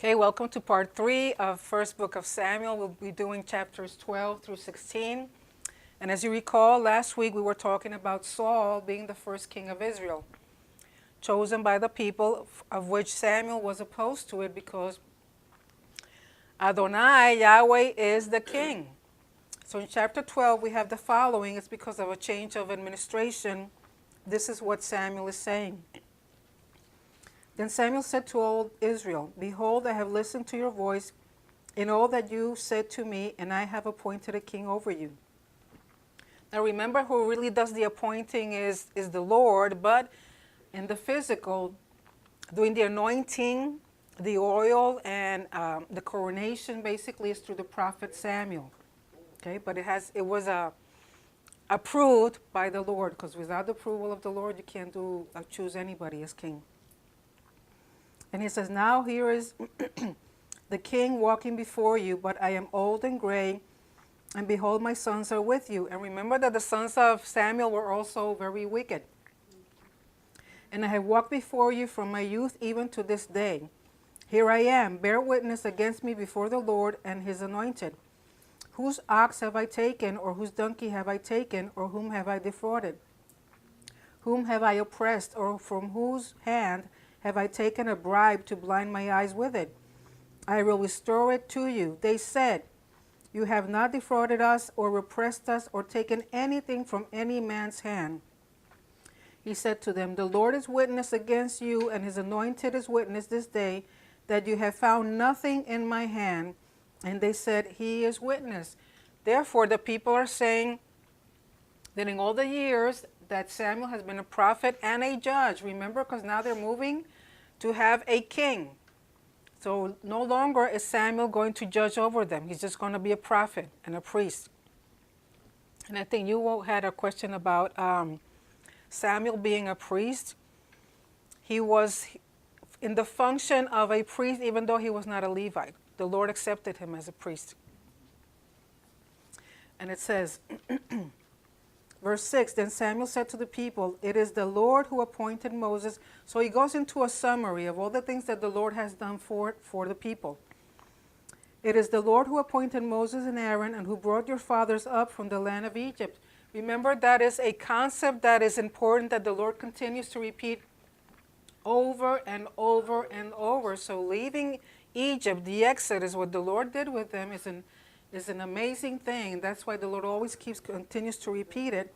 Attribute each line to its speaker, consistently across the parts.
Speaker 1: Okay, welcome to part 3 of first book of Samuel. We'll be doing chapters 12 through 16. And as you recall, last week we were talking about Saul being the first king of Israel, chosen by the people, of which Samuel was opposed to it because Adonai, Yahweh, is the king. So in chapter 12 we have the following. It's because of a change of administration. This is what Samuel is saying. Then Samuel said to all Israel, "Behold, I have listened to your voice in all that you said to me, and I have appointed a king over you." Now remember, who really does the appointing is the Lord, but in the physical, doing the anointing, the oil, and the coronation basically is through the prophet Samuel. Okay, but it was approved by the Lord, because without the approval of the Lord, you can't choose anybody as king. And he says, "Now here is the king walking before you, but I am old and gray, and behold, my sons are with you." And remember that the sons of Samuel were also very wicked. "And I have walked before you from my youth even to this day. Here I am, bear witness against me before the Lord and his anointed. Whose ox have I taken, or whose donkey have I taken, or whom have I defrauded? Whom have I oppressed, or from whose hand have I taken a bribe to blind my eyes with it? I will restore it to you." They said, "You have not defrauded us, or oppressed us, or taken anything from any man's hand." He said to them, "The Lord is witness against you, and his anointed is witness this day, that you have found nothing in my hand." And they said, "He is witness." Therefore, the people are saying that in all the years that Samuel has been a prophet and a judge, remember, because now they're moving to have a king. So no longer is Samuel going to judge over them. He's just going to be a prophet and a priest. And I think you had a question about Samuel being a priest. He was in the function of a priest even though he was not a Levite. The Lord accepted him as a priest. And it says, verse 6, "Then Samuel said to the people, 'It is the Lord who appointed Moses.'" So he goes into a summary of all the things that the Lord has done for the people. "It is the Lord who appointed Moses and Aaron, and who brought your fathers up from the land of Egypt." Remember, that is a concept that is important, that the Lord continues to repeat over and over and over. So leaving Egypt, the Exodus, what the Lord did with them is an amazing thing. That's why the Lord always continues to repeat it.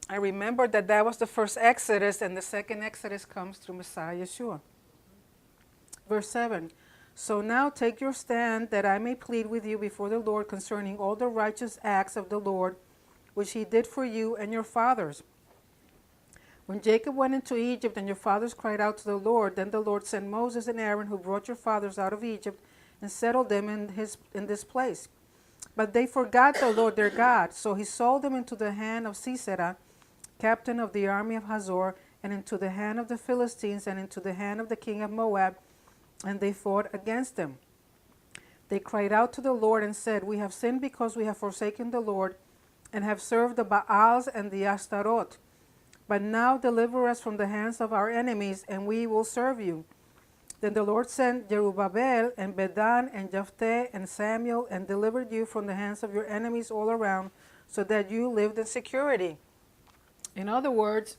Speaker 1: I remember that was the first Exodus, and the second Exodus comes through Messiah Yeshua. Verse 7, "So now take your stand, that I may plead with you before the Lord concerning all the righteous acts of the Lord, which he did for you and your fathers. When Jacob went into Egypt and your fathers cried out to the Lord, then the Lord sent Moses and Aaron, who brought your fathers out of Egypt, and settled them in this place. But they forgot the Lord their God, so he sold them into the hand of Sisera, captain of the army of Hazor, and into the hand of the Philistines, and into the hand of the king of Moab, and they fought against them. They cried out to the Lord and said, 'We have sinned because we have forsaken the Lord, and have served the Baals and the Ashtaroth. But now deliver us from the hands of our enemies, and we will serve you.' Then the Lord sent Jerubbaal and Bedan and Jephthah and Samuel, and delivered you from the hands of your enemies all around, so that you lived in security." In other words,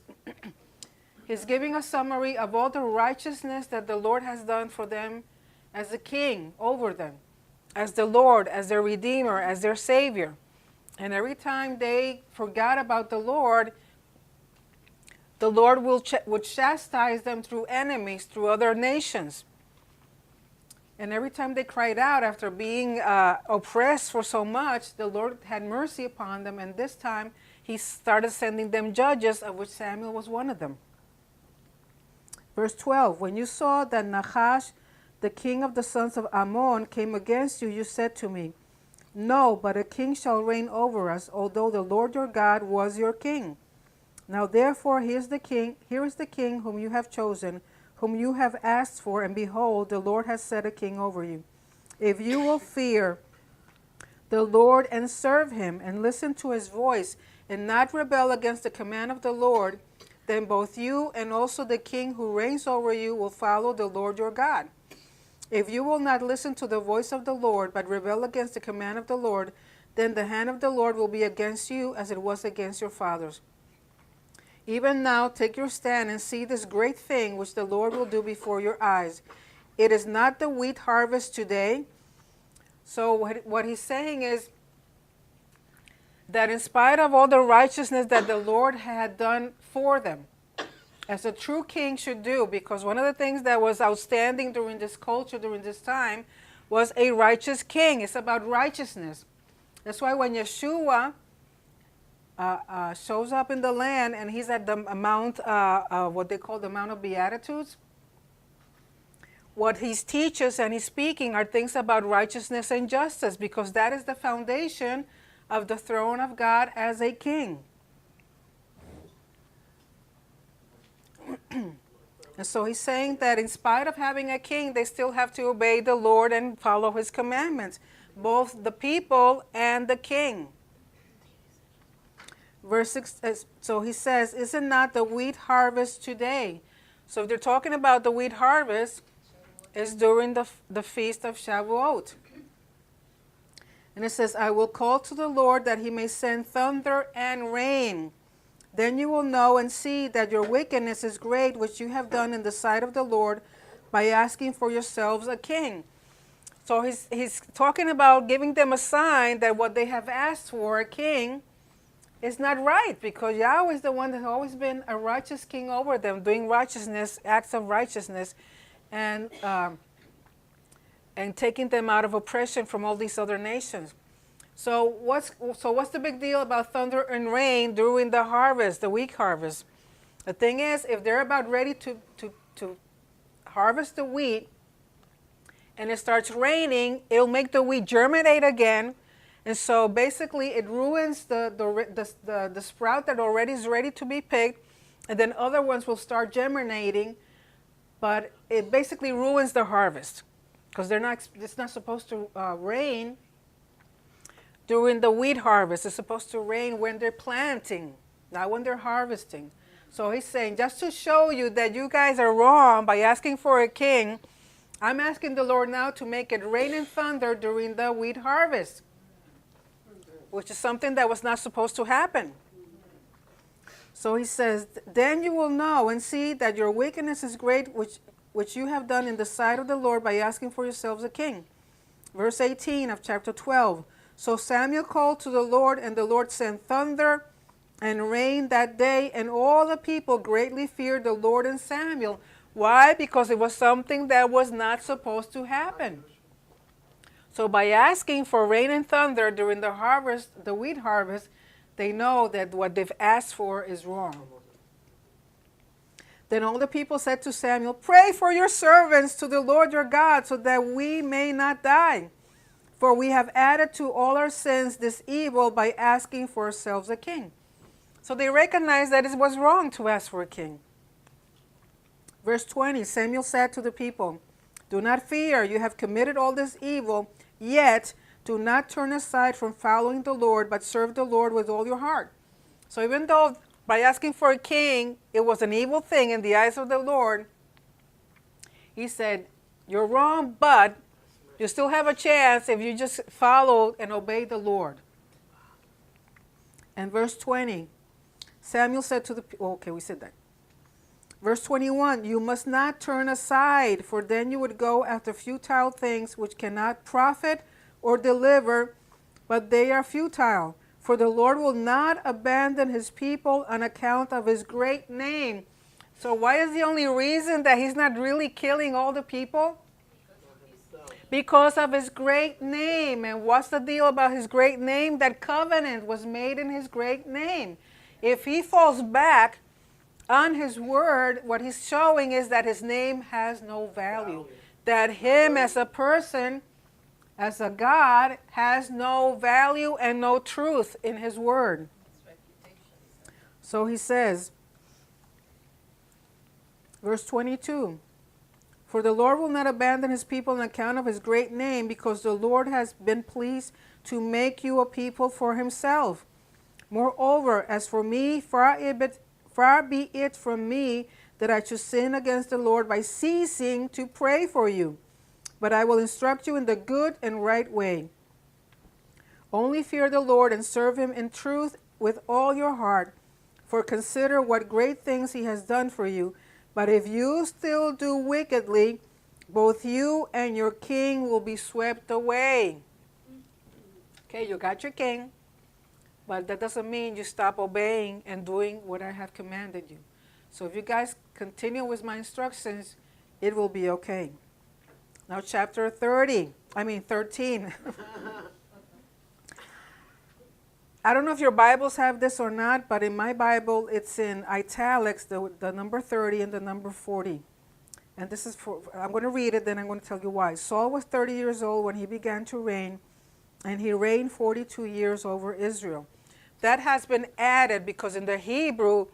Speaker 1: he's giving a summary of all the righteousness that the Lord has done for them as a king over them, as the Lord, as their Redeemer, as their Savior. And every time they forgot about the Lord would chastise them through enemies, through other nations. And every time they cried out after being oppressed for so much, the Lord had mercy upon them. And this time, he started sending them judges, of which Samuel was one of them. Verse 12, "When you saw that Nahash, the king of the sons of Ammon, came against you, you said to me, 'No, but a king shall reign over us, although the Lord your God was your king.' Now therefore here is the king whom you have chosen, whom you have asked for, and behold, the Lord has set a king over you. If you will fear the Lord and serve him, and listen to his voice, and not rebel against the command of the Lord, then both you and also the king who reigns over you will follow the Lord your God. If you will not listen to the voice of the Lord, but rebel against the command of the Lord, then the hand of the Lord will be against you as it was against your fathers. Even now take your stand and see this great thing which the Lord will do before your eyes. It is not the wheat harvest today. So what he's saying is that in spite of all the righteousness that the Lord had done for them, as a true king should do, because one of the things that was outstanding during this culture, during this time, was a righteous king. It's about righteousness. That's why when Yeshua shows up in the land and he's at the Mount, what they call the Mount of Beatitudes, what he teaches and he's speaking are things about righteousness and justice, because that is the foundation of the throne of God as a king. And so he's saying that in spite of having a king, they still have to obey the Lord and follow his commandments, both the people and the king. Verse 6, so he says, is it not the wheat harvest today? So if they're talking about the wheat harvest, it's during the feast of Shavuot. And it says, I will call to the Lord that he may send thunder and rain. Then you will know and see that your wickedness is great, which you have done in the sight of the Lord by asking for yourselves a king. So he's talking about giving them a sign that what they have asked for, a king, is not right, because Yahweh is the one that has always been a righteous king over them, doing righteousness, acts of righteousness, and taking them out of oppression from all these other nations. So what's the big deal about thunder and rain during the harvest, the wheat harvest? The thing is, if they're about ready to harvest the wheat and it starts raining, it'll make the wheat germinate again. And so basically it ruins the sprout that already is ready to be picked, and then other ones will start germinating, but it basically ruins the harvest, because it's not supposed to rain during the wheat harvest. It's supposed to rain when they're planting, not when they're harvesting. So he's saying, just to show you that you guys are wrong by asking for a king, I'm asking the Lord now to make it rain and thunder during the wheat harvest, which is something that was not supposed to happen. So he says, then you will know and see that your wickedness is great, which you have done in the sight of the Lord by asking for yourselves a king. Verse 18 of chapter 12. So Samuel called to the Lord, and the Lord sent thunder and rain that day, and all the people greatly feared the Lord and Samuel. Why? Because it was something that was not supposed to happen. So by asking for rain and thunder during the harvest, the wheat harvest, they know that what they've asked for is wrong. Then all the people said to Samuel, pray for your servants to the Lord your God, so that we may not die. For we have added to all our sins this evil by asking for ourselves a king. So they recognized that it was wrong to ask for a king. Verse 20, Samuel said to the people, do not fear, you have committed all this evil, yet do not turn aside from following the Lord, but serve the Lord with all your heart. So even though by asking for a king, it was an evil thing in the eyes of the Lord, he said, you're wrong, but you still have a chance if you just follow and obey the Lord. And verse 20, Samuel said to the people, okay, we said that. Verse 21, you must not turn aside, for then you would go after futile things which cannot profit or deliver, but they are futile. For the Lord will not abandon his people on account of his great name. So why is the only reason that he's not really killing all the people? Because of his great name. And what's the deal about his great name? That covenant was made in his great name. If he falls back on his word, what he's showing is that his name has no value. That him as a person, as a God, has no value and no truth in his word. So he says, verse 22, for the Lord will not abandon his people on account of his great name, because the Lord has been pleased to make you a people for himself. Moreover, as for me, far be it from me that I should sin against the Lord by ceasing to pray for you. but I will instruct you in the good and right way. Only fear the Lord and serve him in truth with all your heart, for consider what great things he has done for you. But if you still do wickedly, both you and your king will be swept away. Okay, you got your king, but that doesn't mean you stop obeying and doing what I have commanded you. So if you guys continue with my instructions, it will be okay. Now chapter 13. I don't know if your Bibles have this or not, but in my Bible, it's in italics, the number 30 and the number 40. And this is I'm going to read it, then I'm going to tell you why. Saul was 30 years old when he began to reign, and he reigned 42 years over Israel. That has been added because in the Hebrew,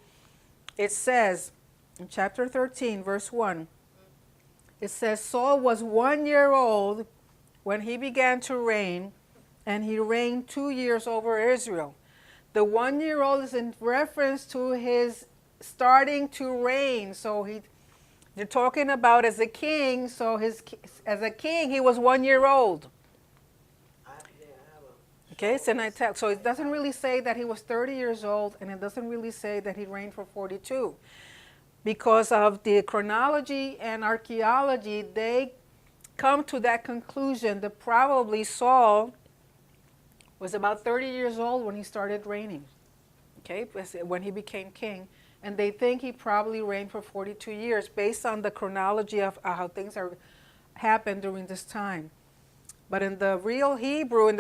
Speaker 1: it says, in chapter 13, verse 1, it says, Saul was 1 year old when he began to reign, and he reigned 2 years over Israel. The 1 year old is in reference to his starting to reign. So they're talking about as a king. So as a king, he was 1 year old. Okay, so it doesn't really say that he was 30 years old, and it doesn't really say that he reigned for 42. Because of the chronology and archaeology, they come to that conclusion that probably Saul was about 30 years old when he started reigning, okay, when he became king. And they think he probably reigned for 42 years based on the chronology of how things happened during this time. But in the real Hebrew,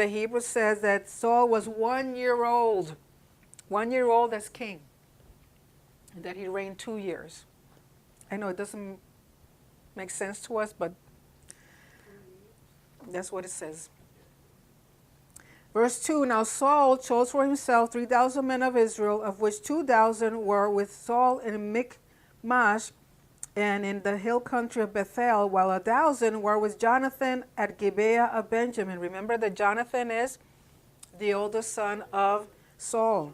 Speaker 1: says that Saul was 1 year old, 1 year old as king, and that he reigned 2 years. I know it doesn't make sense to us, but that's what it says. Verse 2, now Saul chose for himself 3,000 men of Israel, of which 2,000 were with Saul in Michmash and in the hill country of Bethel, while 1,000 were with Jonathan at Gibeah of Benjamin. Remember that Jonathan is the oldest son of Saul.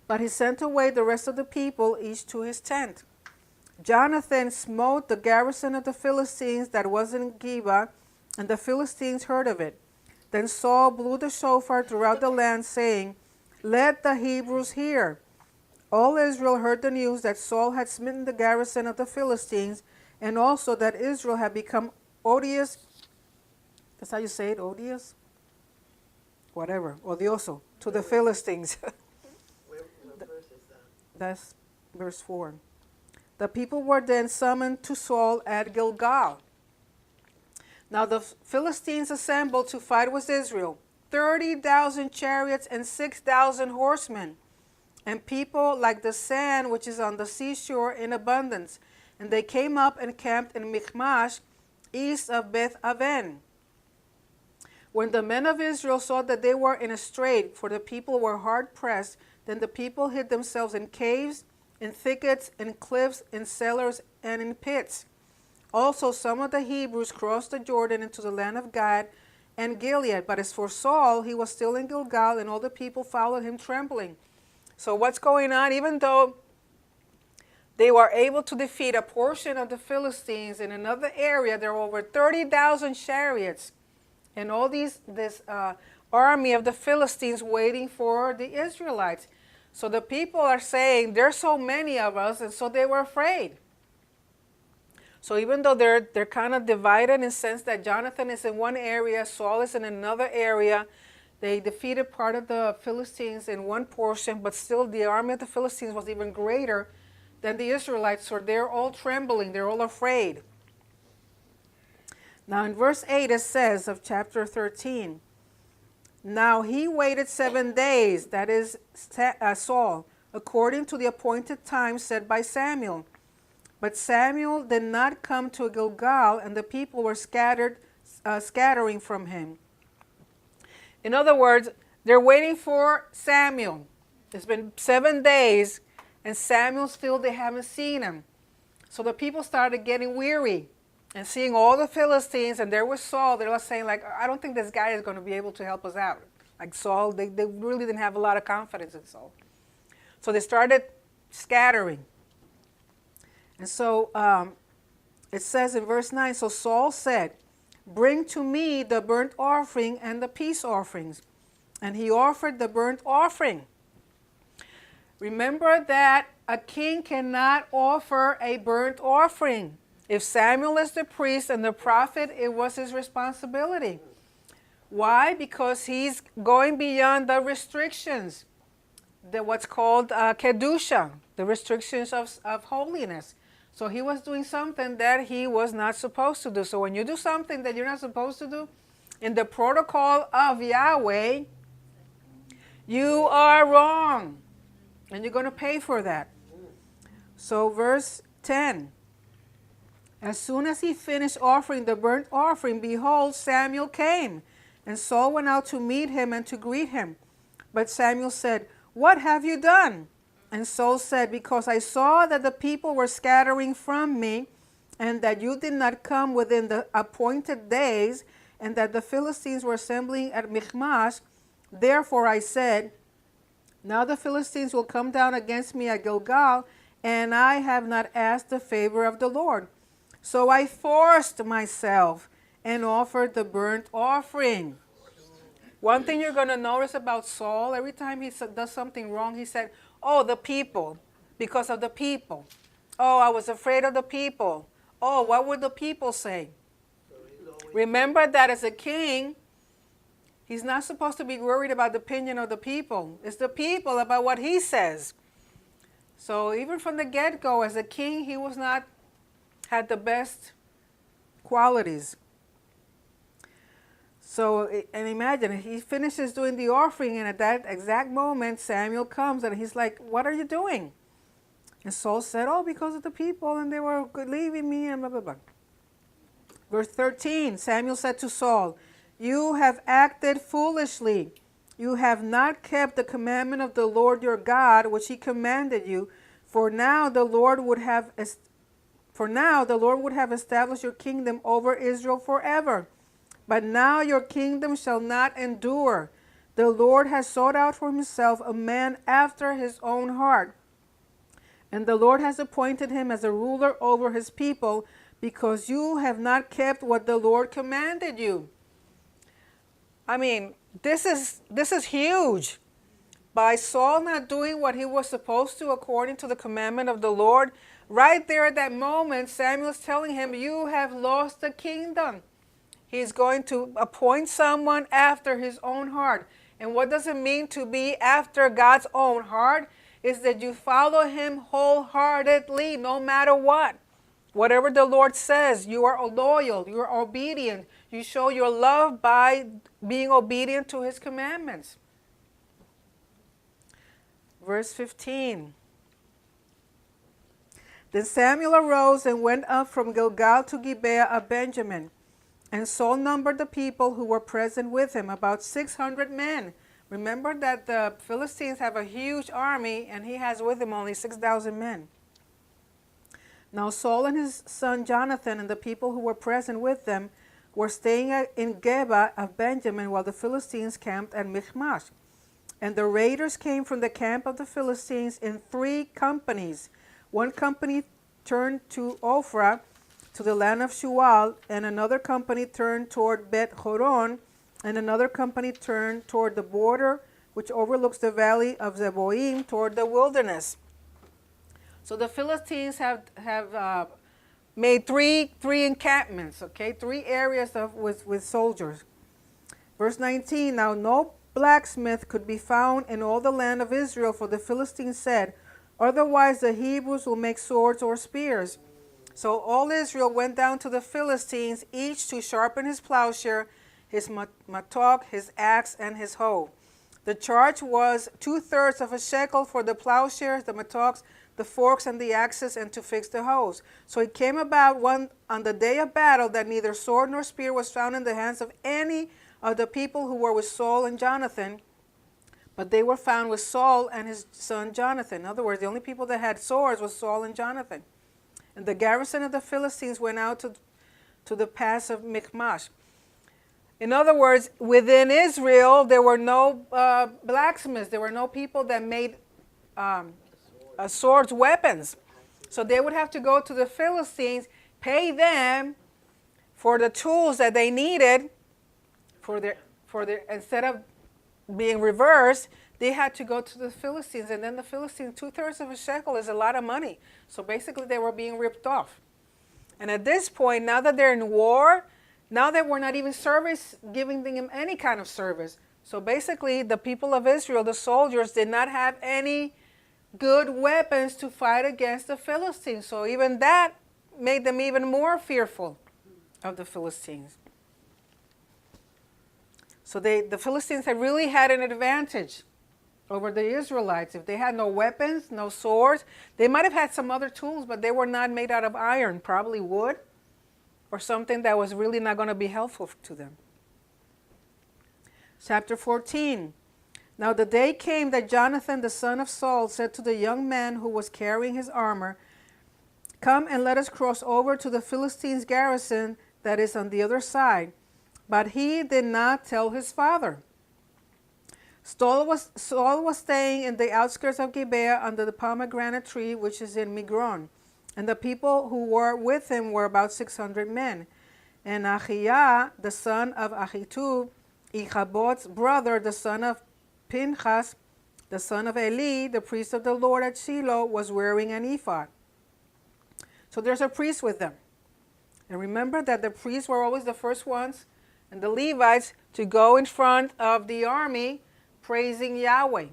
Speaker 1: But he sent away the rest of the people, each to his tent. Jonathan smote the garrison of the Philistines that was in Geba, and the Philistines heard of it. Then Saul blew the shofar throughout the land, saying, Let the Hebrews hear. All Israel heard the news that Saul had smitten the garrison of the Philistines, and also that Israel had become odious. That's how you say it, odious? Whatever, odioso, to the Philistines.
Speaker 2: What verse is that?
Speaker 1: That's verse 4. The people were then summoned to Saul at Gilgal. Now the Philistines assembled to fight with Israel, 30,000 chariots and 6,000 horsemen, and people like the sand which is on the seashore in abundance. And they came up and camped in Michmash, east of Beth Aven. When the men of Israel saw that they were in a strait, for the people were hard pressed, then the people hid themselves in caves, in thickets, in cliffs, in cellars, and in pits. Also, some of the Hebrews crossed the Jordan into the land of Gad and Gilead. But as for Saul, he was still in Gilgal, and all the people followed him trembling. So what's going on? Even though they were able to defeat a portion of the Philistines in another area, there were over 30,000 chariots and all this army of the Philistines waiting for the Israelites. So the people are saying, there's so many of us, and so they were afraid. So even though they're kind of divided in the sense that Jonathan is in one area, Saul is in another area, they defeated part of the Philistines in one portion, but still the army of the Philistines was even greater than the Israelites, so they're all trembling, they're all afraid. Now in verse 8 it says of chapter 13, Now he waited 7 days, that is Saul, according to the appointed time set by Samuel. But Samuel did not come to Gilgal, and the people were scattering from him. In other words, they're waiting for Samuel. It's been 7 days, and Samuel still, they haven't seen him. So the people started getting weary and seeing all the Philistines, and there was Saul. They were saying, like, I don't think this guy is going to be able to help us out. Like Saul, they really didn't have a lot of confidence in Saul. So they started scattering. And so it says in verse 9, so Saul said, bring to me the burnt offering and the peace offerings. And he offered the burnt offering. Remember that a king cannot offer a burnt offering. If Samuel is the priest and the prophet, it was his responsibility. Why? Because he's going beyond the restrictions, what's called kedusha, the restrictions of holiness. So he was doing something that he was not supposed to do. So when you do something that you're not supposed to do, in the protocol of Yahweh, you are wrong. And you're going to pay for that. So verse 10. As soon as he finished offering the burnt offering, behold, Samuel came. And Saul went out to meet him and to greet him. But Samuel said, what have you done? And Saul said, because I saw that the people were scattering from me, and that you did not come within the appointed days, and that the Philistines were assembling at Michmash. Therefore I said, now the Philistines will come down against me at Gilgal, and I have not asked the favor of the Lord. So I forced myself and offered the burnt offering. One thing you're going to notice about Saul, every time he does something wrong, he said, oh, the people, because of the people. Oh, I was afraid of the people. Oh, what would the people say? Remember that as a king, he's not supposed to be worried about the opinion of the people. It's the people about what he says. So even from the get-go, as a king, he was not, had the best qualities. So, and imagine, he finishes doing the offering, and at that exact moment, Samuel comes, and he's like, what are you doing? And Saul said, oh, because of the people, and they were leaving me, and blah, blah, blah. Verse 13, Samuel said to Saul, you have acted foolishly. You have not kept the commandment of the Lord your God, which he commanded you. For now the Lord would have established your kingdom over Israel forever. But now your kingdom shall not endure. The Lord has sought out for himself a man after his own heart. And the Lord has appointed him as a ruler over his people, because you have not kept what the Lord commanded you. I mean, this is huge. By Saul not doing what he was supposed to according to the commandment of the Lord, right there at that moment, Samuel's telling him, you have lost the kingdom. He's going to appoint someone after his own heart. And what does it mean to be after God's own heart? Is that you follow him wholeheartedly, no matter what. Whatever the Lord says, you are loyal, you are obedient. You show your love by being obedient to his commandments. Verse 15. Then Samuel arose and went up from Gilgal to Gibeah of Benjamin. And Saul numbered the people who were present with him, about 600 men. Remember that the Philistines have a huge army, and he has with him only 6,000 men. Now Saul and his son Jonathan and the people who were present with them were staying in Geba of Benjamin, while the Philistines camped at Michmash. And the raiders came from the camp of the Philistines in 3 companies. One company turned to Ophrah, to the land of Shual, and another company turned toward Bet Horon, and another company turned toward the border, which overlooks the valley of Zeboim, toward the wilderness. So the Philistines have made three encampments, okay, 3 areas with soldiers. Verse 19, now no blacksmith could be found in all the land of Israel, for the Philistines said, otherwise the Hebrews will make swords or spears. So all Israel went down to the Philistines, each to sharpen his plowshare, his mattock, his axe, and his hoe. The charge was 2/3 of a shekel for the plowshares, the mattocks, the forks, and the axes, and to fix the hoes. So it came about on the day of battle that neither sword nor spear was found in the hands of any of the people who were with Saul and Jonathan, but they were found with Saul and his son Jonathan. In other words, the only people that had swords was Saul and Jonathan. And the garrison of the Philistines went out to the pass of Michmash. In other words, within Israel, there were no blacksmiths. There were no people that made swords, weapons. So they would have to go to the Philistines, pay them for the tools that they needed for their instead of being reversed, they had to go to the Philistines. And then the Philistines, 2/3 of a shekel is a lot of money. So basically they were being ripped off. And at this point, now that they're in war, now that we're not even giving them any kind of service. So basically the people of Israel, the soldiers, did not have any good weapons to fight against the Philistines. So even that made them even more fearful of the Philistines. So the Philistines had really had an advantage over the Israelites. If they had no weapons, no swords, they might have had some other tools, but they were not made out of iron, probably wood or something that was really not going to be helpful to them. Chapter 14. Now the day came that Jonathan, the son of Saul, said to the young man who was carrying his armor, "Come and let us cross over to the Philistines' garrison that is on the other side." But he did not tell his father. Saul was staying in the outskirts of Gibeah under the pomegranate tree, which is in Migron. And the people who were with him were about 600 men. And Achiah, the son of Ahitub, Ichabod's brother, the son of Pinchas, the son of Eli, the priest of the Lord at Shiloh, was wearing an ephod. So there's a priest with them. And remember that the priests were always the first ones, and the Levites, to go in front of the army praising Yahweh.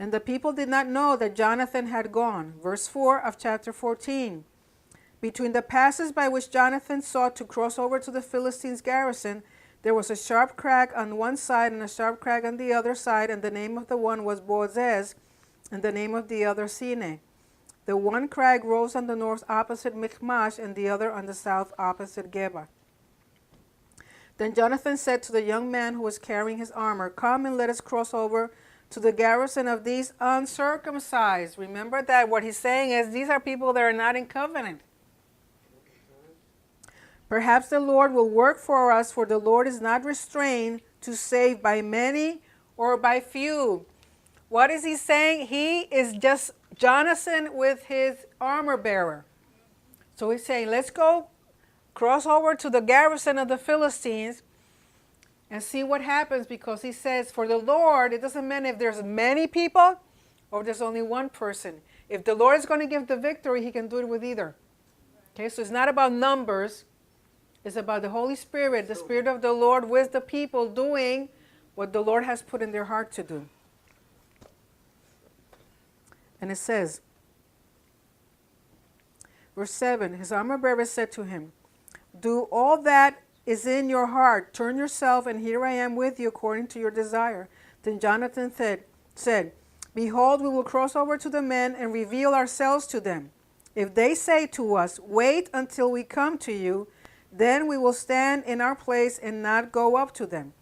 Speaker 1: And the people did not know that Jonathan had gone. Verse 4 of chapter 14. Between the passes by which Jonathan sought to cross over to the Philistines' garrison, there was a sharp crag on one side and a sharp crag on the other side, and the name of the one was Bozez, and the name of the other Sine. The one crag rose on the north opposite Michmash, and the other on the south opposite Geba. Then Jonathan said to the young man who was carrying his armor, "Come and let us cross over to the garrison of these uncircumcised." Remember that what he's saying is these are people that are not in covenant. "Perhaps the Lord will work for us, for the Lord is not restrained to save by many or by few." What is he saying? He is just Jonathan with his armor bearer. So he's saying, let's go cross over to the garrison of the Philistines and see what happens, because he says, for the Lord, it doesn't matter if there's many people or there's only one person. If the Lord is going to give the victory, he can do it with either. Okay, so it's not about numbers. It's about the Holy Spirit, the Spirit of the Lord with the people doing what the Lord has put in their heart to do. And it says, verse 7, his armor bearer said to him, "Do all that is in your heart. Turn yourself, and here I am with you according to your desire." Then Jonathan said, "Behold, we will cross over to the men and reveal ourselves to them. If they say to us, 'Wait until we come to you,' then we will stand in our place and not go up to them.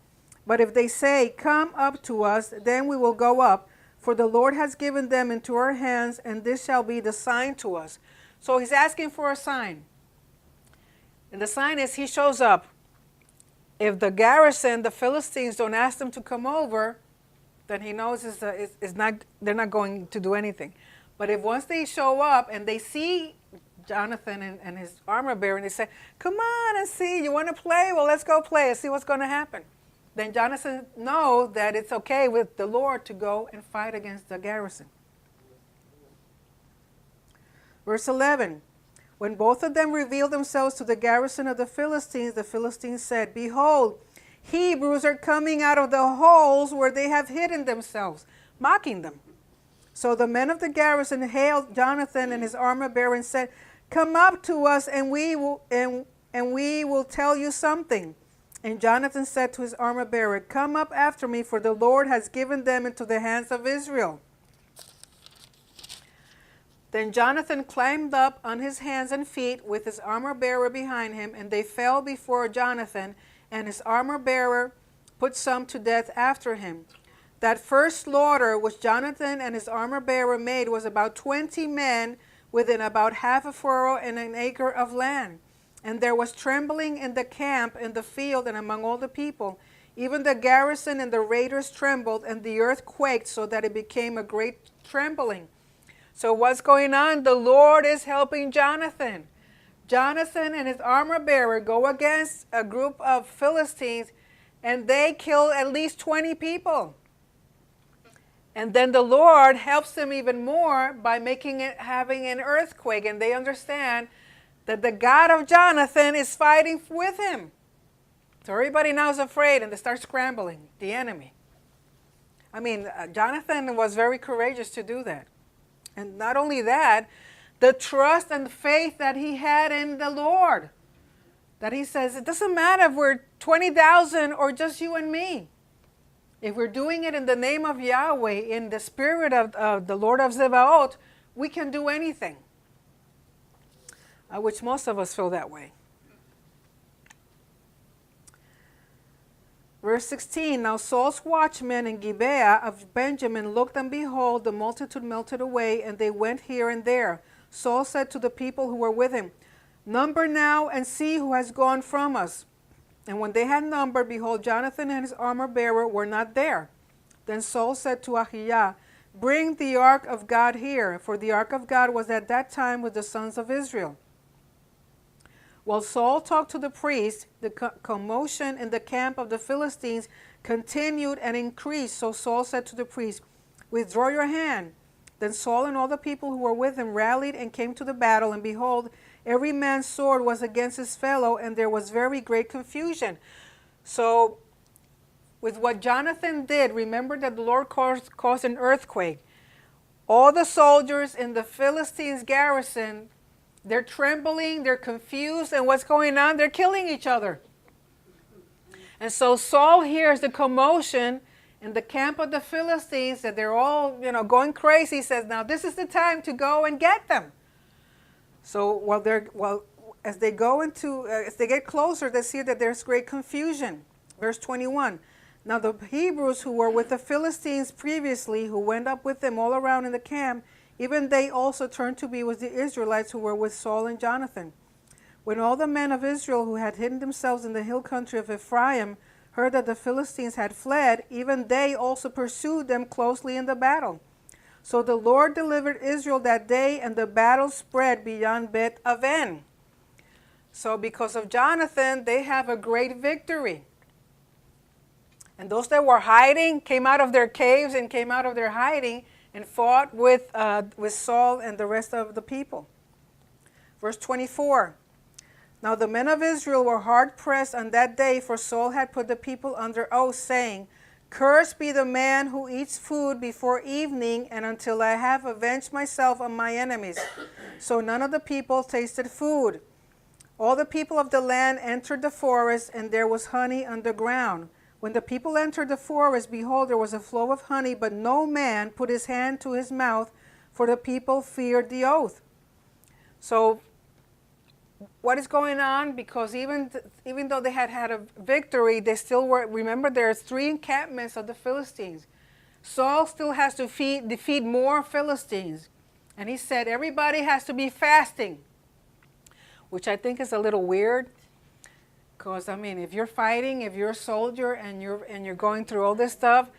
Speaker 1: But if they say, 'Come up to us,' then we will go up, for the Lord has given them into our hands, and this shall be the sign to us." So he's asking for a sign. And the sign is he shows up. If the garrison, the Philistines, don't ask them to come over, then he knows they're not going to do anything. But if once they show up and they see Jonathan and his armor bearer, and they say, "Come on and see, you want to play? Well, let's go play and see what's going to happen." Then Jonathan knows that it's okay with the Lord to go and fight against the garrison. Verse 11. When both of them revealed themselves to the garrison of the Philistines said, "Behold, Hebrews are coming out of the holes where they have hidden themselves," mocking them. So the men of the garrison hailed Jonathan and his armor bearer and said, "Come up to us, and we will tell you something." And Jonathan said to his armor bearer, "Come up after me, for the Lord has given them into the hands of Israel." Then Jonathan climbed up on his hands and feet with his armor bearer behind him, and they fell before Jonathan, and his armor bearer put some to death after him. That first slaughter which Jonathan and his armor bearer made was about 20 men within about half a furrow and an acre of land. And there was trembling in the camp, in the field, and among all the people. Even the garrison and the raiders trembled, and the earth quaked, so that it became a great trembling. So what's going on? The Lord is helping Jonathan. Jonathan and his armor bearer go against a group of Philistines, and they kill at least 20 people. And then the Lord helps them even more by having an earthquake, and they understand that the God of Jonathan is fighting with him. So everybody now is afraid, and they start scrambling, the enemy. I mean, Jonathan was very courageous to do that. And not only that, the trust and faith that he had in the Lord. That he says, it doesn't matter if we're 20,000 or just you and me. If we're doing it in the name of Yahweh, in the spirit of the Lord of Zebaoth, we can do anything. Which most of us feel that way. Verse 16, now Saul's watchmen in Gibeah of Benjamin looked, and behold, the multitude melted away, and they went here and there. Saul said to the people who were with him, number now and see who has gone from us. And when they had numbered, behold, Jonathan and his armor bearer were not there. Then Saul said to Ahijah, bring the ark of God here, for the ark of God was at that time with the sons of Israel. While Saul talked to the priest, the commotion in the camp of the Philistines continued and increased. So Saul said to the priest, withdraw your hand. Then Saul and all the people who were with him rallied and came to the battle, and behold, every man's sword was against his fellow, and there was very great confusion. So with what Jonathan did, remember that the Lord caused an earthquake. All the soldiers in the Philistines' garrison, they're trembling, they're confused, and what's going on? They're killing each other. And so Saul hears the commotion in the camp of the Philistines, that they're all, going crazy. He says, now this is the time to go and get them. So as they get closer, they see that there's great confusion. Verse 21. Now the Hebrews who were with the Philistines previously, who went up with them all around in the camp, even they also turned to be with the Israelites who were with Saul and Jonathan. When all the men of Israel who had hidden themselves in the hill country of Ephraim heard that the Philistines had fled, even they also pursued them closely in the battle. So the Lord delivered Israel that day, and the battle spread beyond Bet Aven. So because of Jonathan, they have a great victory. And those that were hiding came out of their caves and came out of their hiding and fought with Saul and the rest of the people. Verse 24. Now the men of Israel were hard pressed on that day, for Saul had put the people under oath, saying, cursed be the man who eats food before evening, and until I have avenged myself on my enemies. So none of the people tasted food. All the people of the land entered the forest, and there was honey underground. When the people entered the forest, behold, there was a flow of honey, but no man put his hand to his mouth, for the people feared the oath. So what is going on? Because even though they had a victory, they still were. Remember, there's 3 encampments of the Philistines. Saul still has to defeat more Philistines. And he said everybody has to be fasting, which I think is a little weird. Because, if you're fighting, if you're a soldier and you're going through all this stuff,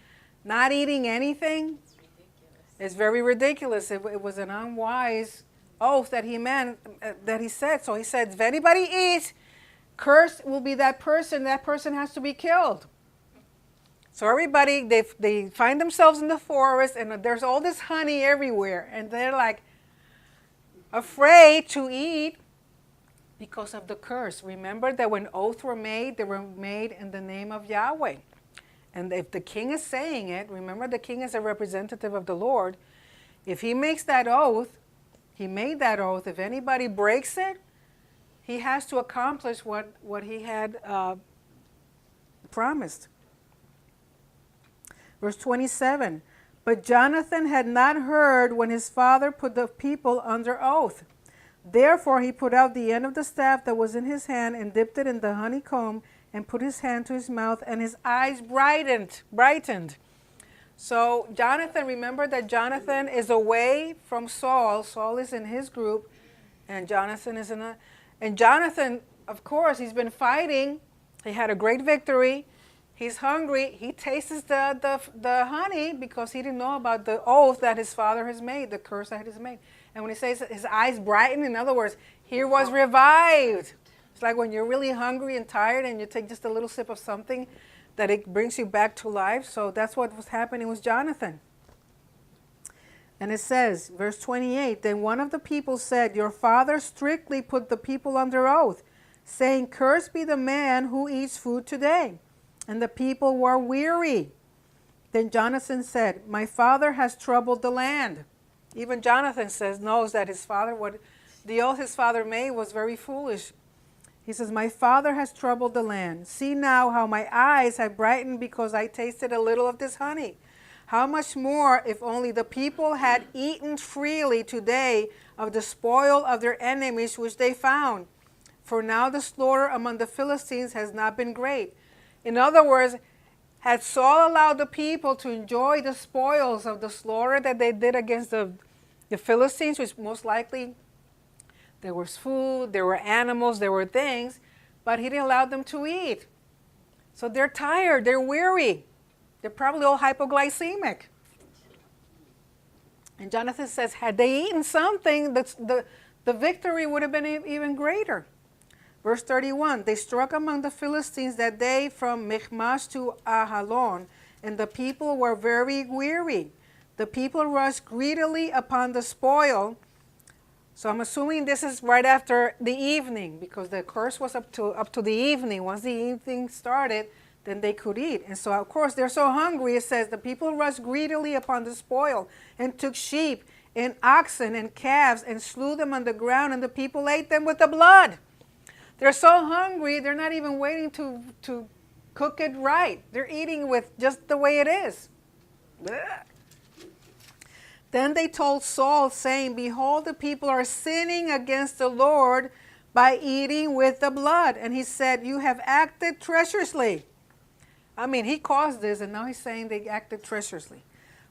Speaker 1: not eating anything, it's very ridiculous. It was an unwise oath that he said. So he said, if anybody eats, cursed will be that person has to be killed. So everybody, they find themselves in the forest, and there's all this honey everywhere, and they're like afraid to eat because of the curse. Remember that when oaths were made, they were made in the name of Yahweh. And if the king is saying it, remember the king is a representative of the Lord. If he makes that oath, he made that oath. If anybody breaks it, he has to accomplish what he had promised. Verse 27, but Jonathan had not heard when his father put the people under oath. Therefore he put out the end of the staff that was in his hand and dipped it in the honeycomb and put his hand to his mouth, and his eyes brightened. So Jonathan, remember that Jonathan is away from Saul. Saul is in his group, and Jonathan is and Jonathan, of course, he's been fighting. He had a great victory, He's hungry. He tastes the honey because he didn't know about the oath that his father has made, the curse that he has made. And when he says his eyes brighten, in other words, he was revived. It's like when you're really hungry and tired and you take just a little sip of something that it brings you back to life. So that's what was happening with Jonathan. And it says, verse 28, then one of the people said, your father strictly put the people under oath, saying, cursed be the man who eats food today. And the people were weary. Then Jonathan said, my father has troubled the land. Even Jonathan knows that his father, the oath his father made was very foolish. He says, my father has troubled the land. See now how my eyes have brightened because I tasted a little of this honey. How much more if only the people had eaten freely today of the spoil of their enemies which they found. For now the slaughter among the Philistines has not been great. In other words, had Saul allowed the people to enjoy the spoils of the slaughter that they did against the Philistines, which most likely there was food, there were animals, there were things, but he didn't allow them to eat. So they're tired, they're weary. They're probably all hypoglycemic. And Jonathan says, had they eaten something, the victory would have been even greater. Verse 31, they struck among the Philistines that day from Michmash to Ahalon, and the people were very weary. The people rushed greedily upon the spoil. So I'm assuming this is right after the evening, because the curse was up to the evening. Once the evening started, then they could eat. And so, of course, they're so hungry, it says, the people rushed greedily upon the spoil and took sheep and oxen and calves and slew them on the ground, and the people ate them with the blood. They're so hungry, they're not even waiting to cook it right. They're eating with just the way it is. Blech. Then they told Saul, saying, behold, the people are sinning against the Lord by eating with the blood. And he said, you have acted treacherously. I mean, he caused this, and now he's saying they acted treacherously.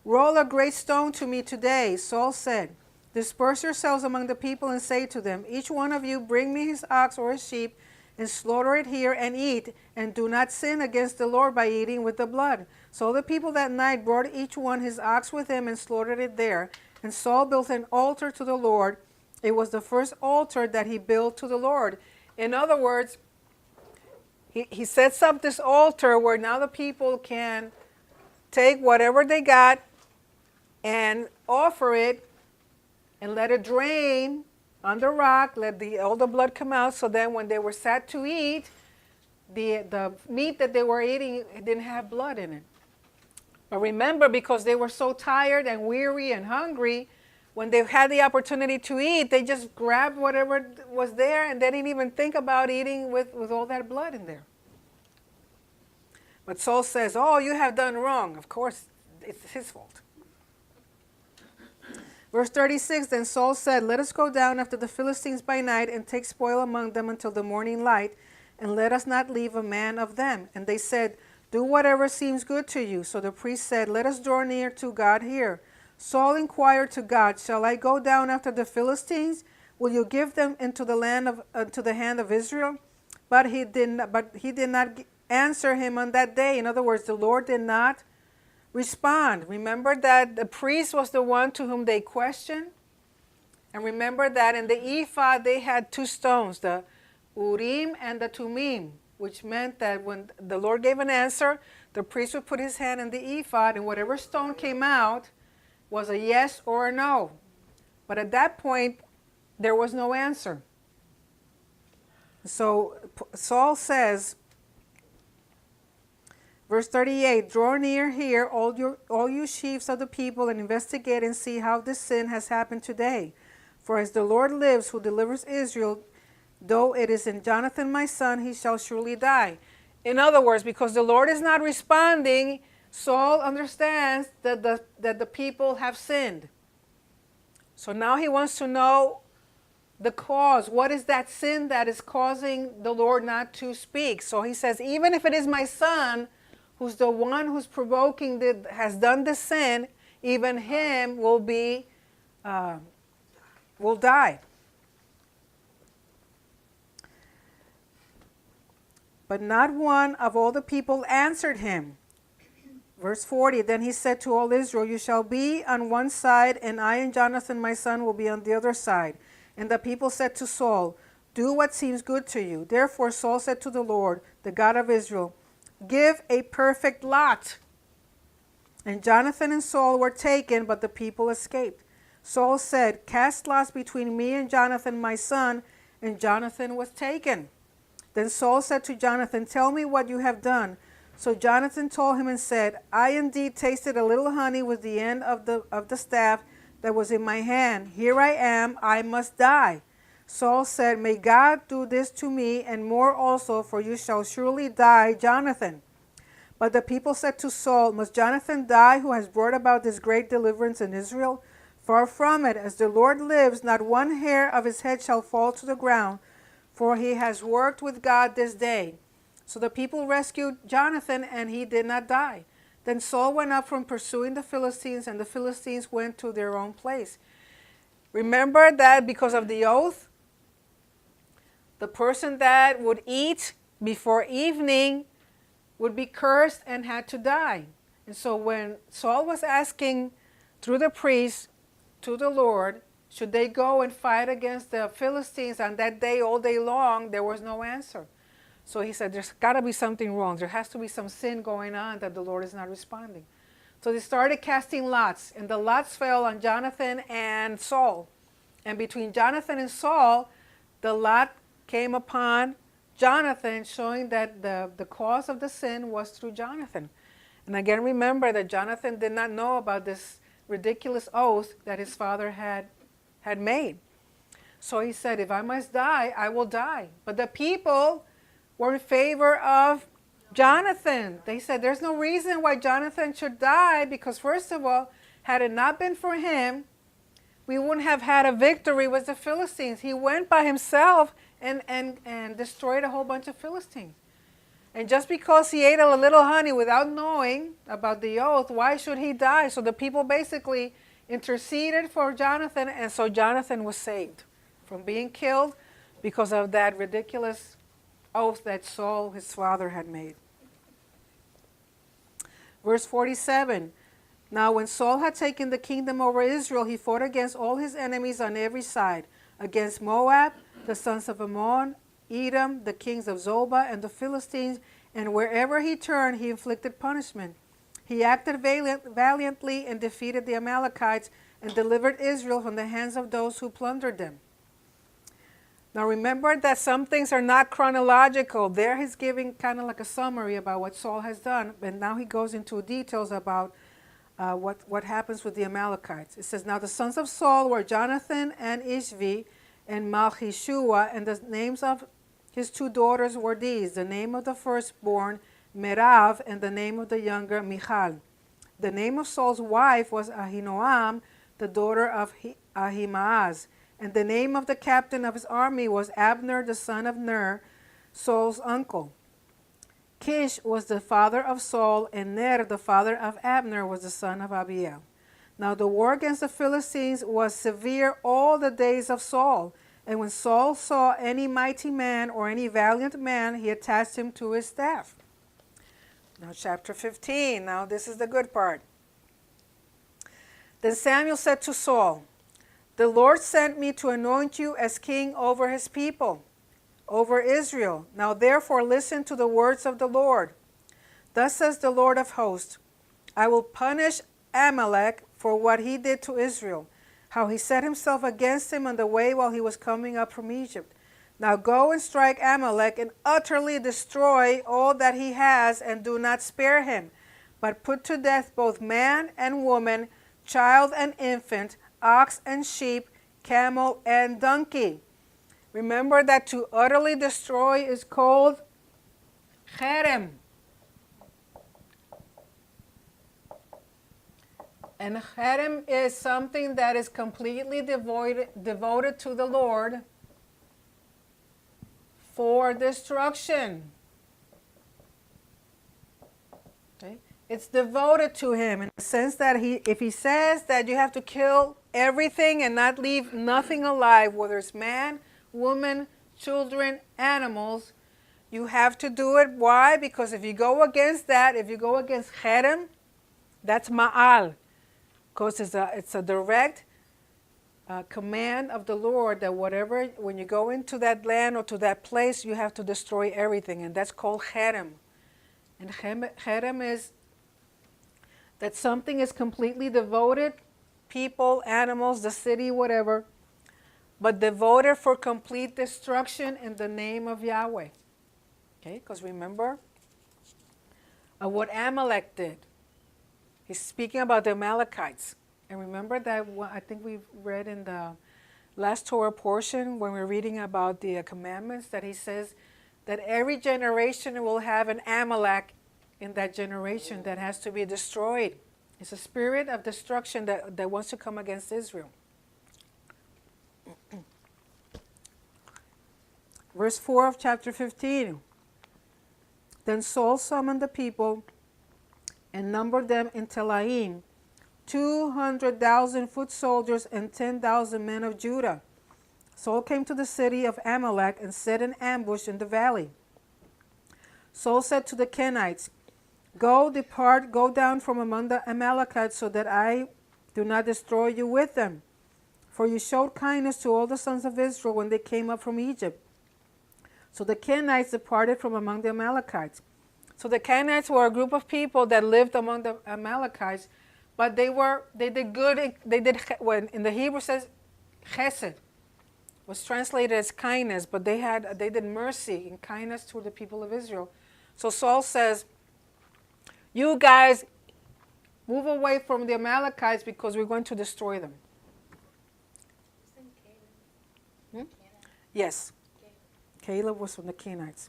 Speaker 1: Roll a great stone to me today, Saul said. Disperse yourselves among the people and say to them, each one of you bring me his ox or his sheep and slaughter it here and eat, and do not sin against the Lord by eating with the blood. So the people that night brought each one his ox with him and slaughtered it there. And Saul built an altar to the Lord. It was the first altar that he built to the Lord. In other words, he sets up this altar where now the people can take whatever they got and offer it and let it drain on the rock, let all the blood come out, so then when they were sat to eat, the meat that they were eating didn't have blood in it. But remember, because they were so tired and weary and hungry, when they had the opportunity to eat, they just grabbed whatever was there, and they didn't even think about eating with all that blood in there. But Saul says, oh, you have done wrong. Of course, it's his fault. Verse 36, then Saul said, let us go down after the Philistines by night and take spoil among them until the morning light, and let us not leave a man of them. And they said, do whatever seems good to you. So the priest said, let us draw near to God here. Saul inquired to God, shall I go down after the Philistines? Will you give them into the hand of Israel? But he did not answer him on that day. In other words, the Lord did not respond. Remember that the priest was the one to whom they questioned. And remember that in the ephod they had two stones, the Urim and the Tumim, which meant that when the Lord gave an answer, the priest would put his hand in the ephod, and whatever stone came out was a yes or a no. But at that point, there was no answer. So Saul says, verse 38, draw near here, all you chiefs of the people, and investigate and see how this sin has happened today. For as the Lord lives, who delivers Israel, though it is in Jonathan my son, he shall surely die. In other words, because the Lord is not responding, Saul understands that the people have sinned. So now he wants to know the cause. What is that sin that is causing the Lord not to speak? So he says, even if it is my son, who's the one who's provoking, has done the sin, even him will die. But not one of all the people answered him. Verse 40, then he said to all Israel, you shall be on one side, and I and Jonathan my son will be on the other side. And the people said to Saul, do what seems good to you. Therefore Saul said to the Lord, the God of Israel, give a perfect lot. And Jonathan and Saul were taken, but the people escaped. Saul said, cast lots between me and Jonathan my son, and Jonathan was taken. Then Saul said to Jonathan, tell me what you have done. So Jonathan told him and said, I indeed tasted a little honey with the end of the staff that was in my hand. Here I am, I must die. Saul said, may God do this to me, and more also, for you shall surely die, Jonathan. But the people said to Saul, must Jonathan die, who has brought about this great deliverance in Israel? Far from it, as the Lord lives, not one hair of his head shall fall to the ground, for he has worked with God this day. So the people rescued Jonathan, and he did not die. Then Saul went up from pursuing the Philistines, and the Philistines went to their own place. Remember that because of the oath, the person that would eat before evening would be cursed and had to die. And so when Saul was asking through the priest to the Lord, should they go and fight against the Philistines on that day, all day long, there was no answer. So he said, there's got to be something wrong. There has to be some sin going on that the Lord is not responding. So they started casting lots, and the lots fell on Jonathan and Saul. And between Jonathan and Saul, the lot came upon Jonathan, showing that the cause of the sin was through Jonathan. And again, remember that Jonathan did not know about this ridiculous oath that his father had made. So he said, if I must die, I will die. But the people were in favor of Jonathan. They said, there's no reason why Jonathan should die, because first of all, had it not been for him, we wouldn't have had a victory with the Philistines. He went by himself and destroyed a whole bunch of Philistines. And just because he ate a little honey without knowing about the oath, why should he die? So the people basically interceded for Jonathan, and so Jonathan was saved from being killed because of that ridiculous oath that Saul, his father, had made. Verse 47, now when Saul had taken the kingdom over Israel, he fought against all his enemies on every side, against Moab, the sons of Ammon, Edom, the kings of Zobah, and the Philistines, and wherever he turned, he inflicted punishment. He acted valiantly and defeated the Amalekites and delivered Israel from the hands of those who plundered them. Now remember that some things are not chronological. There he's giving kind of like a summary about what Saul has done, and now he goes into details about what happens with the Amalekites. It says, now the sons of Saul were Jonathan and Ishvi and Malchishua, and the names of his two daughters were these: the name of the firstborn, Merav, and the name of the younger, Michal. The name of Saul's wife was Ahinoam, the daughter of Ahimaaz. And the name of the captain of his army was Abner, the son of Ner, Saul's uncle. Kish was the father of Saul, and Ner, the father of Abner, was the son of Abiel. Now the war against the Philistines was severe all the days of Saul. And when Saul saw any mighty man or any valiant man, he attached him to his staff. Now chapter 15, now this is the good part. Then Samuel said to Saul, the Lord sent me to anoint you as king over his people, over Israel. Now therefore listen to the words of the Lord. Thus says the Lord of hosts, I will punish Amalek for what he did to Israel, how he set himself against him on the way while he was coming up from Egypt. Now go and strike Amalek and utterly destroy all that he has, and do not spare him, but put to death both man and woman, child and infant, ox and sheep, camel and donkey. Remember that to utterly destroy is called cherem. And cherem is something that is completely devoted to the Lord for destruction. Okay? It's devoted to him in the sense that if he says that you have to kill everything and not leave nothing alive, whether it's man, woman, children, animals, You have to do it. Why? Because if you go against that, if you go against cherem, that's ma'al. Because it's a direct command of the Lord that whatever, when you go into that land or to that place, you have to destroy everything. And that's called cherem. And cherem is that something is completely devoted, people, animals, the city, whatever, but devoted for complete destruction in the name of Yahweh. Okay, because remember what Amalek did. He's speaking about the Amalekites. And remember that I think we read in the last Torah portion when we're reading about the commandments that he says that every generation will have an Amalek in that generation that has to be destroyed. It's a spirit of destruction that wants to come against Israel. Verse 4 of chapter 15. Then Saul summoned the people and numbered them in Telaim, 200,000 foot soldiers and 10,000 men of Judah. Saul came to the city of Amalek and set an ambush in the valley. Saul said to the Kenites, "Go, depart, go down from among the Amalekites, so that I do not destroy you with them. For you showed kindness to all the sons of Israel when they came up from Egypt." So the Kenites departed from among the Amalekites. So the Kenites were a group of people that lived among the Amalekites, but they did good. When in the Hebrew says chesed, was translated as kindness, but they did mercy and kindness to the people of Israel. So Saul says, "You guys move away from the Amalekites because we're going to destroy them." Yes. Caleb was from the Kenites.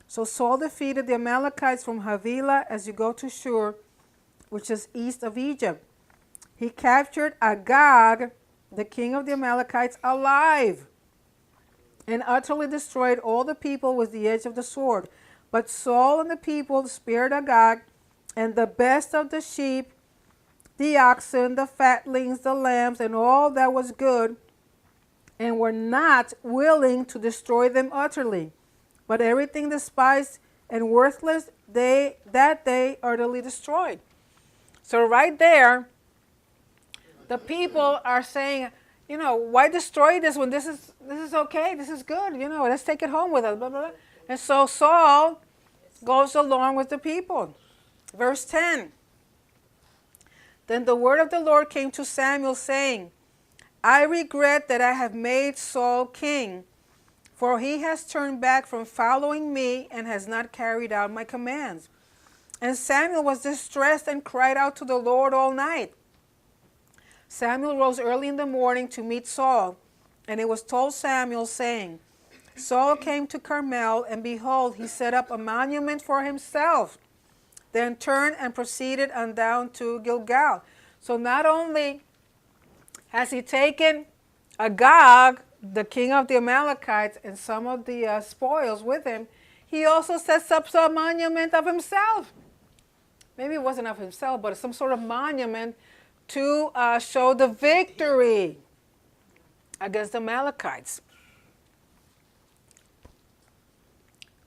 Speaker 1: So Saul defeated the Amalekites from Havilah as you go to Shur, which is east of Egypt. He captured Agag, the king of the Amalekites, alive, and utterly destroyed all the people with the edge of the sword. But Saul and the people spared Agag, and the best of the sheep, the oxen, the fatlings, the lambs, and all that was good, and were not willing to destroy them utterly. But everything despised and worthless, they utterly destroyed. So right there, the people are saying, why destroy this when this is okay, this is good, let's take it home with us, blah, blah, blah. And so Saul goes along with the people. Verse 10. Then the word of the Lord came to Samuel, saying, "I regret that I have made Saul king, for he has turned back from following me and has not carried out my commands." And Samuel was distressed and cried out to the Lord all night. Samuel rose early in the morning to meet Saul, and it was told Samuel, saying, "Saul came to Carmel, and behold, he set up a monument for himself, then turned and proceeded on down to Gilgal." So not only has he taken Agag, the king of the Amalekites, and some of the spoils with him, he also sets up some monument of himself. Maybe it wasn't of himself, but some sort of monument to show the victory against the Amalekites.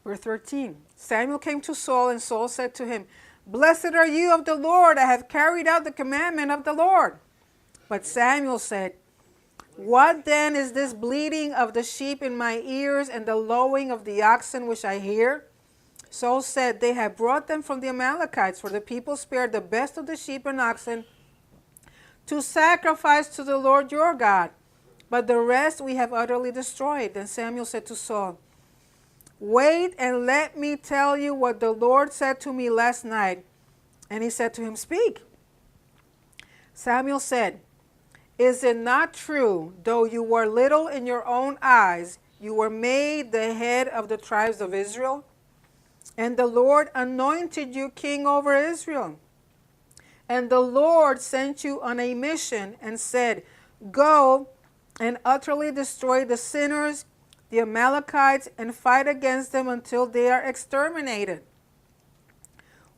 Speaker 1: Verse 13. Samuel came to Saul, and Saul said to him, "Blessed are you of the Lord, I have carried out the commandment of the Lord." But Samuel said, "What then is this bleating of the sheep in my ears and the lowing of the oxen which I hear?" Saul said, "They have brought them from the Amalekites, for the people spared the best of the sheep and oxen to sacrifice to the Lord your God, but the rest we have utterly destroyed." Then Samuel said to Saul, "Wait and let me tell you what the Lord said to me last night." And he said to him, "Speak." Samuel said, "Is it not true, though you were little in your own eyes, you were made the head of the tribes of Israel? And the Lord anointed you king over Israel. And the Lord sent you on a mission and said, 'Go and utterly destroy the sinners, the Amalekites, and fight against them until they are exterminated.'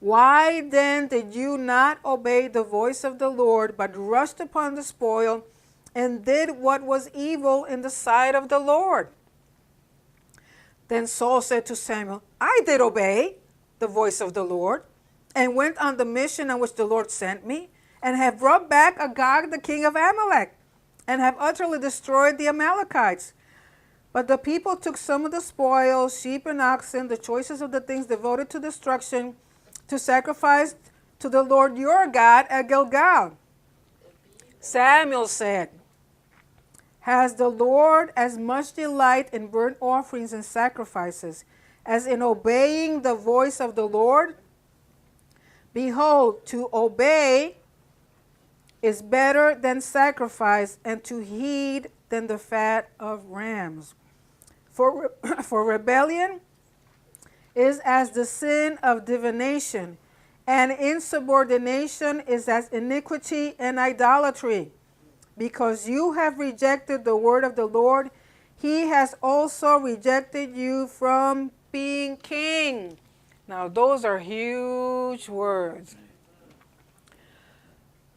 Speaker 1: Why then did you not obey the voice of the Lord, but rushed upon the spoil and did what was evil in the sight of the Lord?" Then Saul said to Samuel, I did obey the voice of the Lord, and went on the mission on which the Lord sent me, and have brought back Agag the king of Amalek, and have utterly destroyed the Amalekites. But the people took some of the spoils, sheep and oxen, the choicest of the things devoted to destruction, to sacrifice to the Lord your God at Gilgal. Samuel said, Has the Lord as much delight in burnt offerings and sacrifices as in obeying the voice of the Lord? Behold, to obey is better than sacrifice, and to heed than the fat of rams. For rebellion is as the sin of divination, and insubordination is as iniquity and idolatry. Because you have rejected the word of the Lord, he has also rejected you from being king. Now, those are huge words.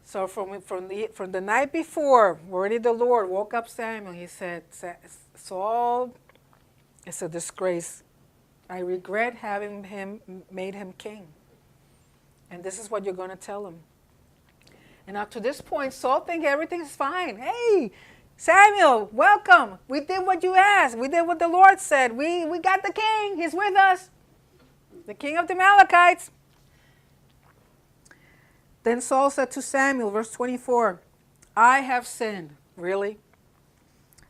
Speaker 1: So from the night before, already the Lord woke up Samuel. He said, Saul, it's a disgrace. I regret having made him king. And this is what you're going to tell him. And up to this point, Saul thinks everything's fine. Hey, Samuel, welcome. We did what you asked. We did what the Lord said. We got the king. He's with us. The king of the Amalekites. Then Saul said to Samuel, verse 24, I have sinned. Really?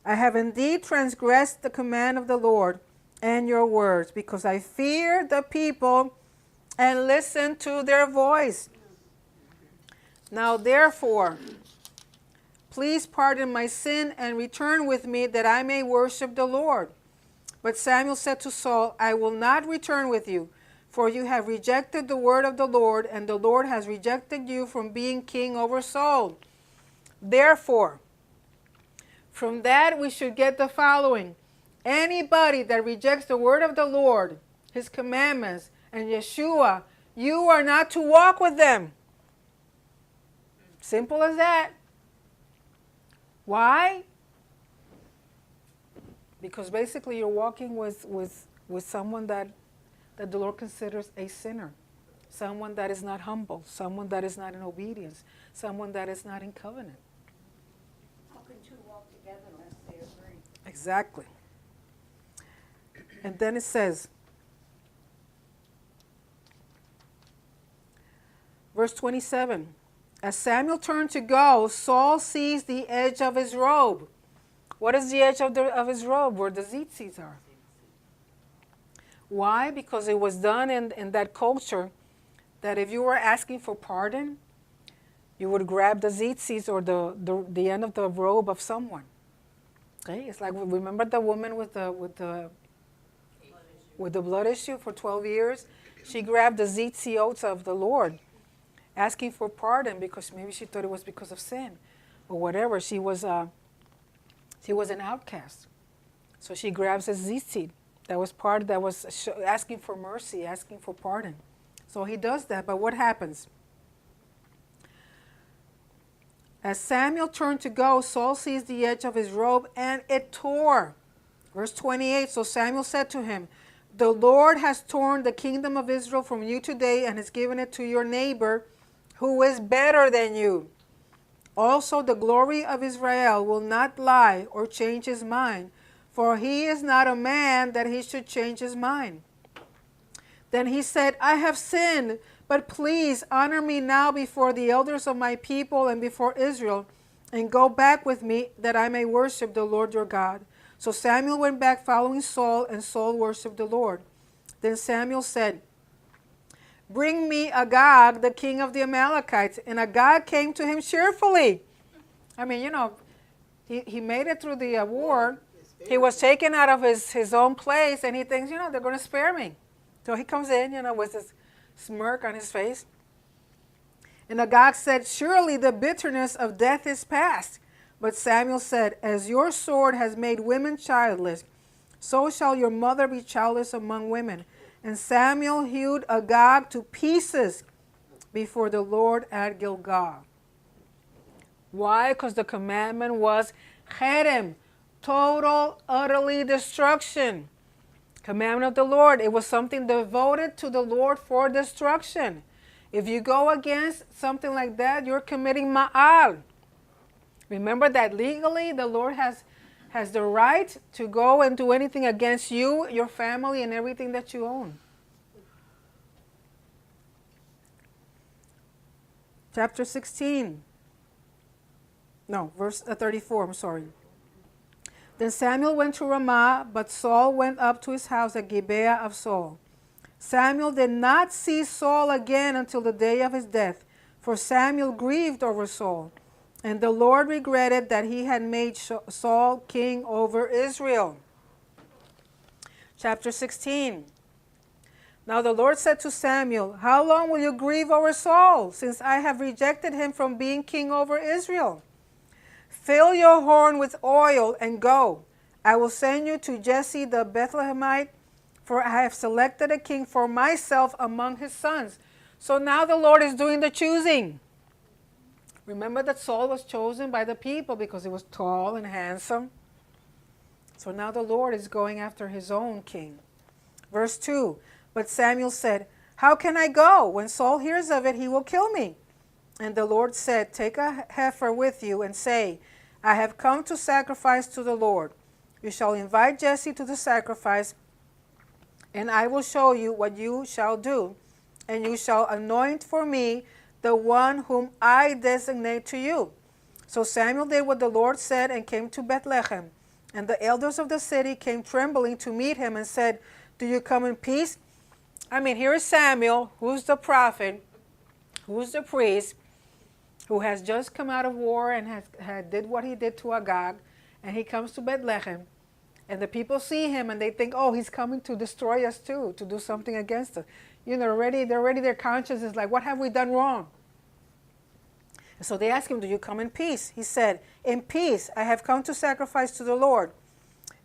Speaker 1: I have indeed transgressed the command of the Lord and your words, because I feared the people and listened to their voice. Now therefore, please pardon my sin and return with me that I may worship the Lord. But Samuel said to Saul, I will not return with you, for you have rejected the word of the Lord, and the Lord has rejected you from being king over Saul. Therefore, from that we should get the following. Anybody that rejects the word of the Lord, his commandments, and Yeshua, you are not to walk with them. Simple as that. Why? Because basically you're walking with someone that the Lord considers a sinner. Someone that is not humble. Someone that is not in obedience. Someone that is not in covenant.
Speaker 3: How can two walk together unless they agree?
Speaker 1: Exactly. And then it says, verse 27, as Samuel turned to go, Saul seized the edge of his robe. What is the edge of his robe? Where the tzitzits are. Why? Because it was done in that culture that if you were asking for pardon, you would grab the tzitzits or the end of the robe of someone. Okay? It's like, remember the woman with the blood issue for 12 years? She grabbed the tzitziot of the Lord, asking for pardon because maybe she thought it was because of sin or whatever. She was an outcast. So she grabs a tzitzit. That was asking for mercy, asking for pardon. So he does that, but what happens? As Samuel turned to go, Saul seized the edge of his robe and it tore. Verse 28, so Samuel said to him, the Lord has torn the kingdom of Israel from you today and has given it to your neighbor who is better than you. Also the glory of Israel will not lie or change his mind, for he is not a man that he should change his mind. Then he said, I have sinned, but please honor me now before the elders of my people and before Israel, and go back with me that I may worship the Lord your God. So Samuel went back following Saul, and Saul worshipped the Lord. Then Samuel said, bring me Agag, the king of the Amalekites. And Agag came to him cheerfully. I mean, he made it through the war. He was taken out of his own place, and he thinks, they're going to spare me. So he comes in, with this smirk on his face. And Agag said, surely the bitterness of death is past. But Samuel said, as your sword has made women childless, so shall your mother be childless among women. And Samuel hewed Agag to pieces before the Lord at Gilgal. Why? Because the commandment was cherem, total, utterly destruction. Commandment of the Lord. It was something devoted to the Lord for destruction. If you go against something like that, you're committing ma'al. Remember that legally the Lord has the right to go and do anything against you, your family, and everything that you own. Chapter 16. No, verse 34, I'm sorry. Then Samuel went to Ramah, but Saul went up to his house at Gibeah of Saul. Samuel did not see Saul again until the day of his death, for Samuel grieved over Saul, and the Lord regretted that he had made Saul king over Israel. Chapter 16. Now the Lord said to Samuel, how long will you grieve over Saul, since I have rejected him from being king over Israel? Fill your horn with oil and go. I will send you to Jesse the Bethlehemite, for I have selected a king for myself among his sons. So now the Lord is doing the choosing. Remember that Saul was chosen by the people because he was tall and handsome. So now the Lord is going after his own king. Verse 2. But Samuel said, how can I go? When Saul hears of it, he will kill me. And the Lord said, take a heifer with you and say, I have come to sacrifice to the Lord. You shall invite Jesse to the sacrifice, and I will show you what you shall do. And you shall anoint for me the one whom I designate to you. So Samuel did what the Lord said and came to Bethlehem. And the elders of the city came trembling to meet him and said, do you come in peace? I mean, here is Samuel, who's the prophet, who's the priest, who has just come out of war and did what he did to Agag, and he comes to Bethlehem, and the people see him and they think, oh, he's coming to destroy us too, to do something against us. You know, their conscience is like, what have we done wrong? And so they ask him, do you come in peace? He said, in peace, I have come to sacrifice to the Lord.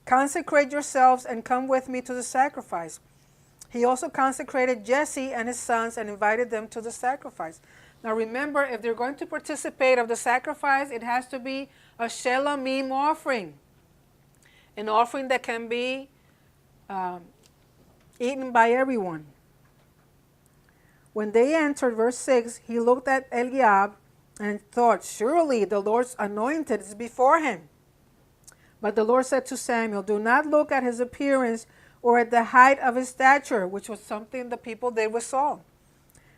Speaker 1: Consecrate yourselves and come with me to the sacrifice. He also consecrated Jesse and his sons and invited them to the sacrifice. Now remember, if they're going to participate of the sacrifice, it has to be a shelamim offering. An offering that can be eaten by everyone. When they entered, verse 6, he looked at Eliab and thought, surely the Lord's anointed is before him. But the Lord said to Samuel, do not look at his appearance or at the height of his stature, which was something the people did with Saul,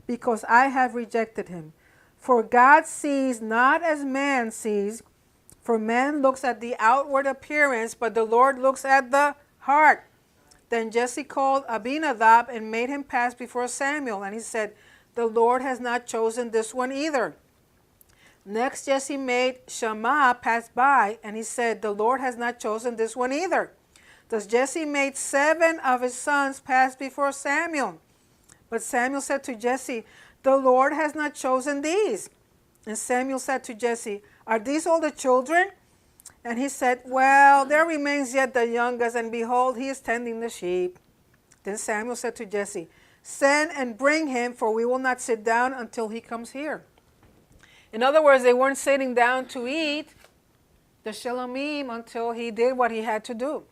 Speaker 1: because I have rejected him. For God sees not as man sees, for man looks at the outward appearance, but the Lord looks at the heart. Then Jesse called Abinadab and made him pass before Samuel, and he said, the Lord has not chosen this one either. Next Jesse made Shammah pass by, and he said, the Lord has not chosen this one either. Thus Jesse made 7 of his sons pass before Samuel. But Samuel said to Jesse, the Lord has not chosen these. And Samuel said to Jesse, are these all the children? And he said, well, there remains yet the youngest, and behold, he is tending the sheep. Then Samuel said to Jesse, send and bring him, for we will not sit down until he comes here. In other words, they weren't sitting down to eat the shelamim until he did what he had to do.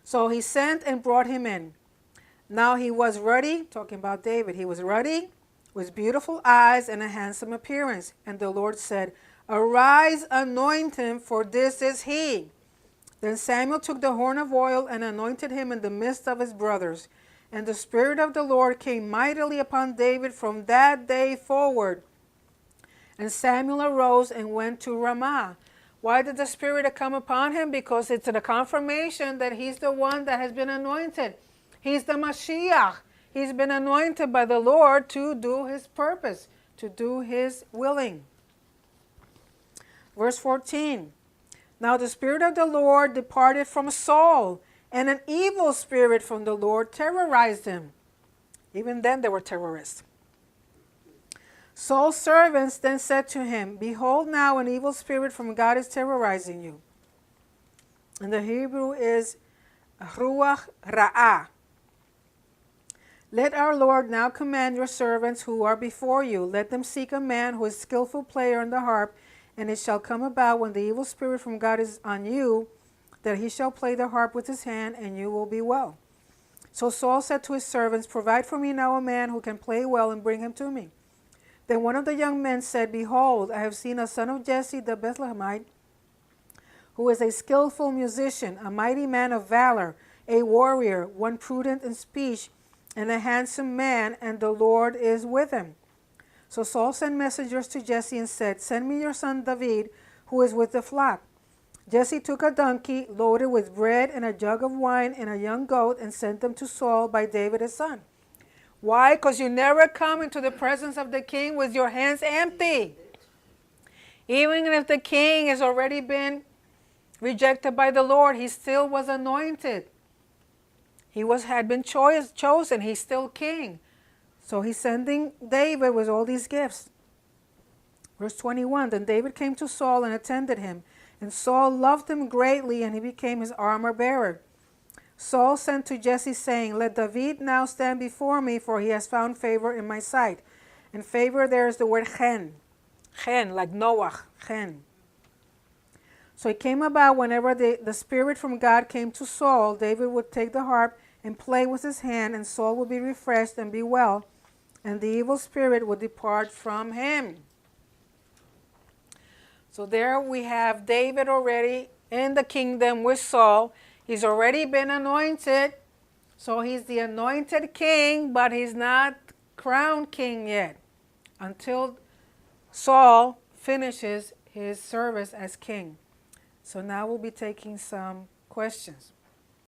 Speaker 1: So he sent and brought him in. Now he was ruddy, talking about David, he was ruddy, with beautiful eyes and a handsome appearance. And the Lord said, arise, anoint him, for this is he. Then Samuel took the horn of oil and anointed him in the midst of his brothers. And the Spirit of the Lord came mightily upon David from that day forward. And Samuel arose and went to Ramah. Why did the Spirit come upon him? Because it's a confirmation that he's the one that has been anointed. He's the Mashiach. He's been anointed by the Lord to do his purpose, to do his willing. Verse 14. Now the Spirit of the Lord departed from Saul, and an evil spirit from the Lord terrorized him. Even then they were terrorists. Saul's servants then said to him, behold, now an evil spirit from God is terrorizing you. And the Hebrew is ruach ra'ah. Let our Lord now command your servants who are before you. Let them seek a man who is skillful player on the harp, and it shall come about when the evil spirit from God is on you, that he shall play the harp with his hand, and you will be well. So Saul said to his servants, provide for me now a man who can play well, and bring him to me. Then one of the young men said, behold, I have seen a son of Jesse the Bethlehemite, who is a skillful musician, a mighty man of valor, a warrior, one prudent in speech, and a handsome man, and the Lord is with him. So Saul sent messengers to Jesse and said, send me your son David, who is with the flock. Jesse took a donkey loaded with bread and a jug of wine and a young goat and sent them to Saul by David his son. Why? Because you never come into the presence of the king with your hands empty. Even if the king has already been rejected by the Lord, he still was anointed. He had been chosen. He's still king. So he's sending David with all these gifts. Verse 21, then David came to Saul and attended him. And Saul loved him greatly, and he became his armor bearer. Saul sent to Jesse, saying, let David now stand before me, for he has found favor in my sight. And favor, there is the word chen. Chen, like Noah, chen. So it came about whenever the Spirit from God came to Saul, David would take the harp and play with his hand, and Saul would be refreshed and be well, and the evil spirit would depart from him. So there we have David already in the kingdom with Saul. He's already been anointed. So he's the anointed king, but he's not crowned king yet until Saul finishes his service as king. So now we'll be taking some questions.